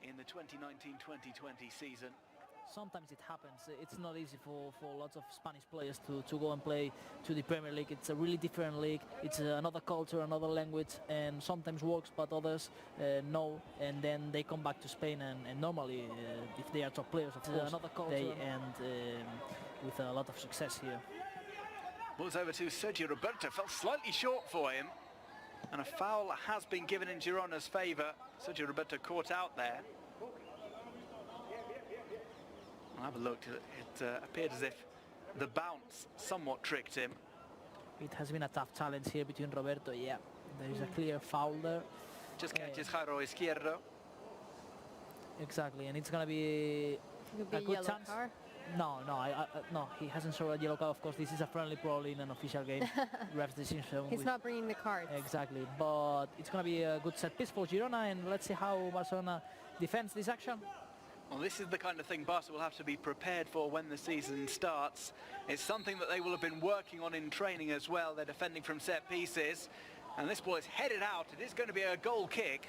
in the 2019-2020 season. Sometimes it happens. It's not easy for lots of Spanish players to go and play to the Premier League. It's a really different league. It's another culture, another language, and sometimes works, but others no. And then they come back to Spain, and normally, if they are top players, of course, another culture, they end with a lot of success here. Ball's over to Sergio Roberto. Fell slightly short for him, and a foul has been given in Girona's favour. Sergio Roberto caught out there. I'll have a look. It appeared as if the bounce somewhat tricked him. It has been a tough challenge here between Roberto. Yeah, there is a clear foul there. Just catches Jairo Izquierdo. Exactly, and it's going to be a good chance. Card? No, he hasn't shown a yellow card. Of course, this is a friendly, probably in an official game. Ref's decision. He's not bringing the cards. Exactly, but it's going to be a good set piece for Girona, and let's see how Barcelona defends this action. Well, this is the kind of thing Barca will have to be prepared for when the season starts. It's something that they will have been working on in training as well. They're defending from set pieces, and this ball is headed out. It is going to be a goal kick.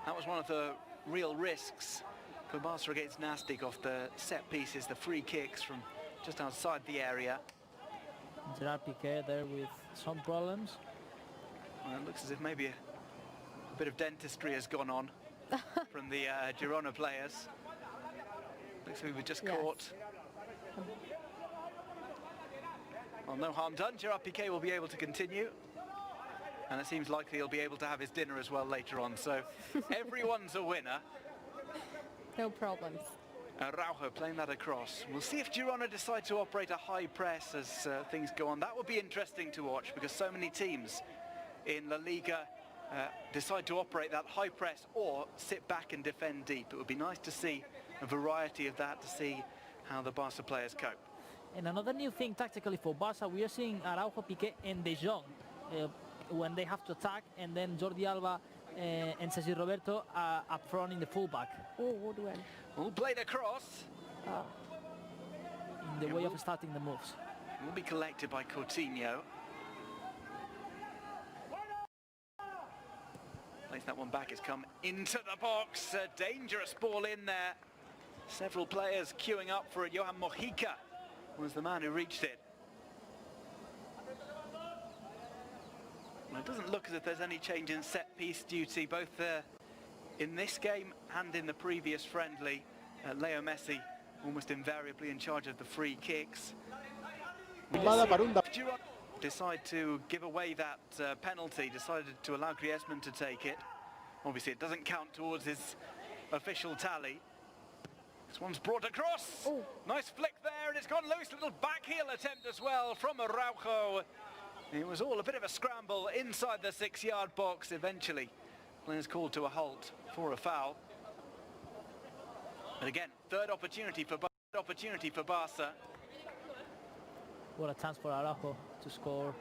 That was one of the real risks for Barca against Nastic off the set pieces, the free kicks from just outside the area. Gerard Piqué there with some problems. Well, it looks as if maybe a bit of dentistry has gone on from the Girona players. Looks like we were just caught. Well, no harm done. Gerard Piqué will be able to continue. And it seems likely he'll be able to have his dinner as well later on. So everyone's a winner. No problems. Araujo playing that across. We'll see if Girona decide to operate a high press as things go on. That will be interesting to watch because so many teams in La Liga decide to operate that high press or sit back and defend deep. It would be nice to see a variety of that, to see how the Barca players cope. And another new thing tactically for Barca, we are seeing Araujo, Piqué and De Jong when they have to attack, and then Jordi Alba and Sergio Roberto up front in the fullback. Oh, good one. All played across. In the way of starting the moves. Will be collected by Coutinho. Plays that one back. It's come into the box. A dangerous ball in there. Several players queuing up for it. Johan Mojica was the man who reached it. Well, it doesn't look as if there's any change in set-piece duty, both in this game and in the previous friendly. Leo Messi almost invariably in charge of the free kicks. Decide to give away that penalty, decided to allow Griezmann to take it. Obviously it doesn't count towards his official tally. This one's brought across. Ooh. Nice flick there, and it's gone loose. Little back heel attempt as well from Araujo. It was all a bit of a scramble inside the 6-yard box. Eventually, players called to a halt for a foul. But again, third opportunity for Barca. What a chance for Araujo to score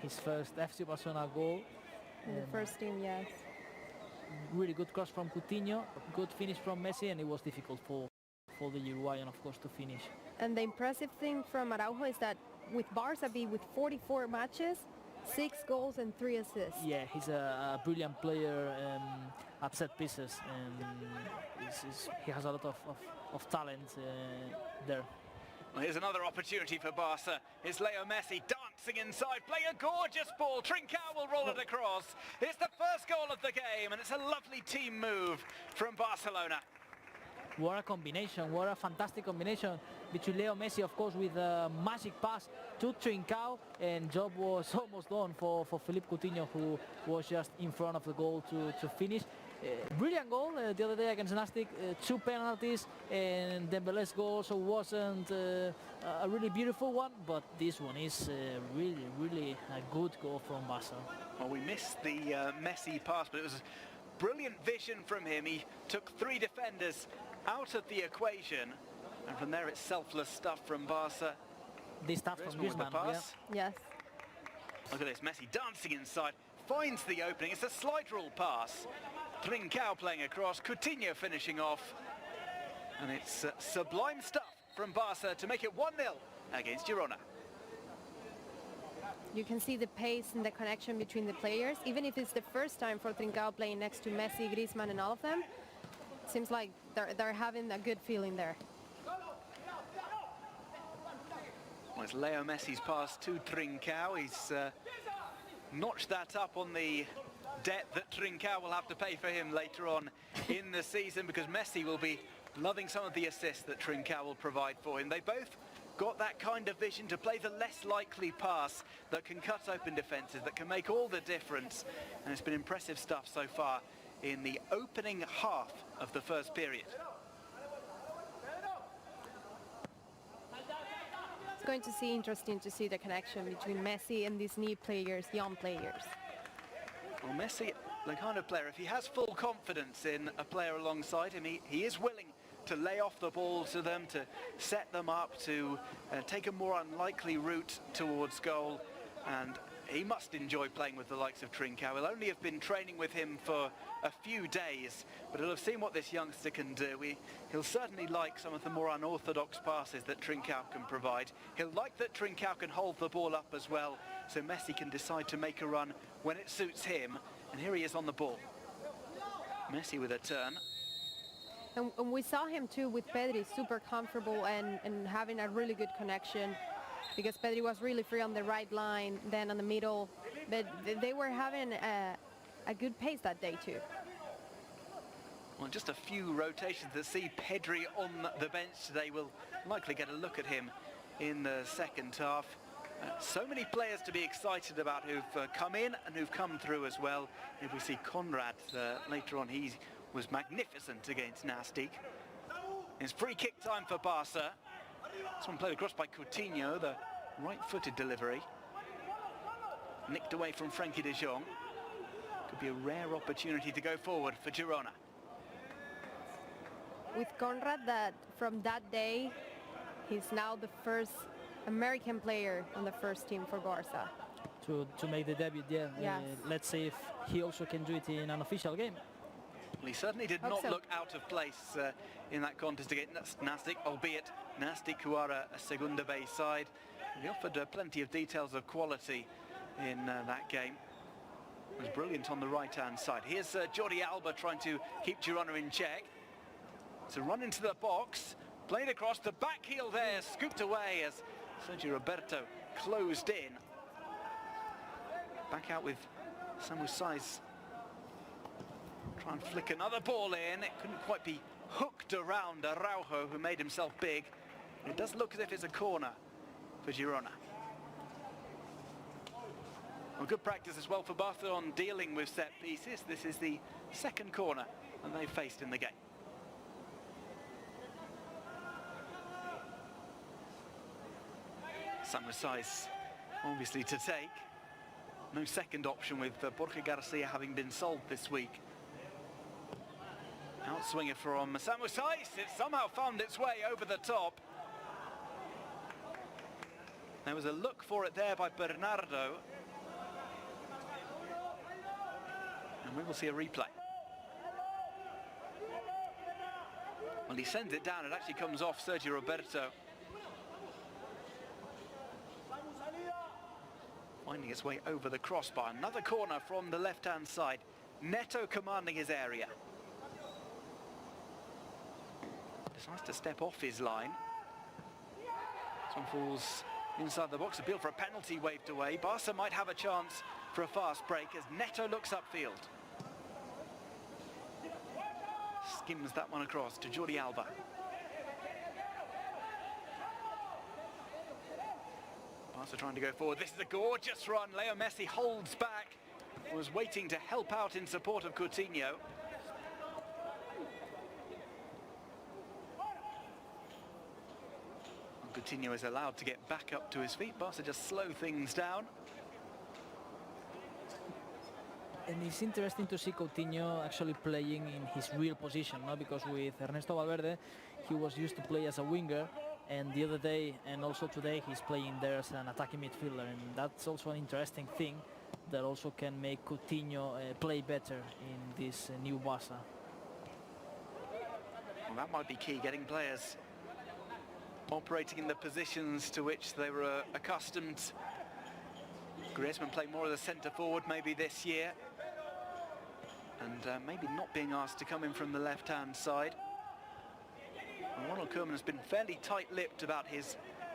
his first FC Barcelona goal. In the first team, yes. Really good cross from Coutinho, good finish from Messi, and it was difficult for the Uruguayan, of course, to finish. And the impressive thing from Araujo is that with Barca B, with 44 matches, 6 goals and 3 assists. Yeah, he's a brilliant player at set pieces, and he has a lot of talent there. Well, here's another opportunity for Barca. It's Leo Messi dancing inside, playing a gorgeous ball. Trincao will roll it across. It's the first goal of the game, and it's a lovely team move from Barcelona. What a combination, what a fantastic combination between Leo Messi, of course, with a magic pass to Trincao, and job was almost done for Philippe Coutinho, who was just in front of the goal to finish. Brilliant goal the other day against Nastic, 2 penalties, and Dembele's goal also wasn't a really beautiful one, but this one is really a good goal from Barca. Well, we missed the Messi pass, but it was brilliant vision from him. He took 3 defenders out of the equation, and from there it's selfless stuff from Barca. This stuff from Griezmann, Yes. Look at this, Messi dancing inside, finds the opening. It's a slide rule pass. Trincao playing across, Coutinho finishing off, and it's sublime stuff from Barca to make it 1-0 against Girona. You can see the pace and the connection between the players. Even if it's the first time for Trincao playing next to Messi, Griezmann and all of them, it seems like they're having a good feeling there. Well, it's Leo Messi's pass to Trincao. He's notched that up on the debt that Trincao will have to pay for him later on in the season, because Messi will be loving some of the assists that Trincao will provide for him. They both got that kind of vision to play the less likely pass that can cut open defences, that can make all the difference. And it's been impressive stuff so far in the opening half of the first period. It's going to be interesting to see the connection between Messi and these new players, young players. Well, Messi, the kind of player, if he has full confidence in a player alongside him, he is willing to lay off the ball to them, to set them up, to take a more unlikely route towards goal. And he must enjoy playing with the likes of Trincao. He'll only have been training with him for a few days, but he'll have seen what this youngster can do. He'll certainly like some of the more unorthodox passes that Trincao can provide. He'll like that Trincao can hold the ball up as well, so Messi can decide to make a run when it suits him. And here he is on the ball. Messi with a turn. And we saw him too with Pedri, super comfortable and having a really good connection, because Pedri was really free on the right line, then on the middle. But they were having a good pace that day too. Well, just a few rotations that see Pedri on the bench today. We'll likely get a look at him in the second half. So many players to be excited about who've come in and who've come through as well. If we see Conrad later on, he was magnificent against Nastic. It's free kick time for Barca. This one played across by Coutinho, the right-footed delivery. Nicked away from Frenkie de Jong. Could be a rare opportunity to go forward for Girona. With Conrad, that from that day, he's now the first American player on the first team for Barca. To make the debut, yeah. Yes. Let's see if he also can do it in an official game. Well, he certainly did Hope not so. look out of place in that contest against Nastic, albeit Nastic, who are a Segunda B side. He offered plenty of details of quality in that game. It was brilliant on the right-hand side. Here's Jordi Alba trying to keep Girona in check. So run into the box, played across, the back heel there, scooped away as Sergio Roberto closed in. Back out with Samu Saiz. Try and flick another ball in. It couldn't quite be hooked around Araujo, who made himself big. It does look as if it's a corner for Girona. Well, good practice as well for Barca on dealing with set pieces. This is the second corner that they've faced in the game. Samu Saiz obviously to take. No second option with Borja Garcia having been sold this week. Outswinger from Samu Saiz. It somehow found its way over the top. There was a look for it there by Bernardo. And we will see a replay. Well, he sends it down. It actually comes off Sergio Roberto. Finding its way over the crossbar. Another corner from the left-hand side. Neto commanding his area. Decides to step off his line. This one falls inside the box. Appeal for a penalty waved away. Barca might have a chance for a fast break as Neto looks upfield. Skims that one across to Jordi Alba. Barca trying to go forward. This is a gorgeous run. Leo Messi holds back. Was waiting to help out in support of Coutinho. Coutinho is allowed to get back up to his feet. Barca just slow things down. And it's interesting to see Coutinho actually playing in his real position, no? Because with Ernesto Valverde, he was used to play as a winger, and the other day and also today he's playing there as an attacking midfielder, and that's also an interesting thing that also can make Coutinho play better in this new Barca. Well, that might be key, getting players operating in the positions to which they were accustomed Griezmann playing more of the centre forward maybe this year, and maybe not being asked to come in from the left-hand side. And Ronald Koeman has been fairly tight-lipped about his